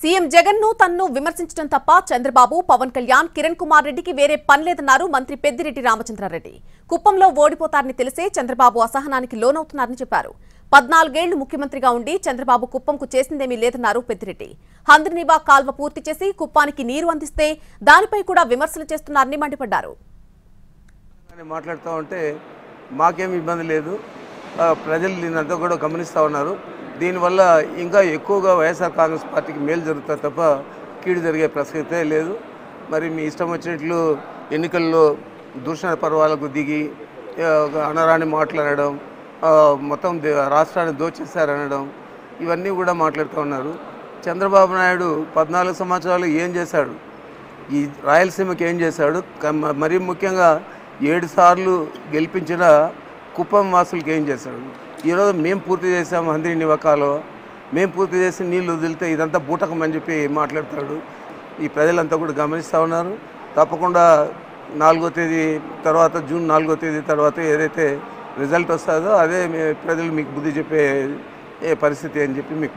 CM Jagan ను తన్ను విమర్శించడం తప్ప చంద్రబాబు, పవన్ కళ్యాణ్, కిరణ్ కుమార్ రెడ్డికి వేరే పని లేదన్నారు మంత్రి పెద్దిరెడ్డి రామచంద్రారెడ్డి. కుప్పంలో ఓడిపోతారని తెలిసే చంద్రబాబు అసహనానికి లోనవుతున్నారని చెప్పారు. 14 ఏళ్లు ముఖ్యమంత్రిగా ఉండి చంద్రబాబు కుప్పంకు చేసిందేమీ లేదన్నారు పెద్దిరెడ్డి. హంద్రినీవా కాల్వ పూర్తి చేసి కుప్పానికి నీరు అందిస్తే దానిపై కూడా విమర్శలు చేస్తున్నారని మండిపడ్డారు. మాట్లాడుతూ ఉంటే మాకేం ఇబ్బంది లేదు, ప్రజలు దీనంతా కూడా గమనిస్తూ ఉన్నారు. దీనివల్ల ఇంకా ఎక్కువగా వైఎస్ఆర్ కాంగ్రెస్ పార్టీకి మేలు జరుగుతుంది తప్ప కీడు జరిగే ప్రసక్తే లేదు. మరి మీ ఇష్టం వచ్చినట్లు ఎన్నికల్లో దూషణ పర్వాలకు దిగి అనరాని మాట్లాడడం, మొత్తం రాష్ట్రాన్ని దోచేశారనడం, ఇవన్నీ కూడా మాట్లాడుతూ ఉన్నారు. చంద్రబాబు నాయుడు 14 సంవత్సరాలు ఏం చేశాడు, ఈ రాయలసీమకి ఏం చేశాడు, మరీ ముఖ్యంగా 7 సార్లు గెలిపించిన కుప్పం వాసులకి ఏం చేశాడు. ఈరోజు మేము పూర్తి చేసాము హంద్రినీవా కాలువ, మేము పూర్తి చేసి నీళ్ళు వదిలితే ఇదంతా బూటకం అని చెప్పి మాట్లాడతాడు. ఈ ప్రజలంతా కూడా గమనిస్తూ ఉన్నారు. తప్పకుండా 4వ తేదీ తర్వాత, జూన్ 4వ తేదీ తర్వాత ఏదైతే రిజల్ట్ వస్తుందో అదే ప్రజలు మీకు బుద్ధి చెప్పే పరిస్థితి అని చెప్పి మీకు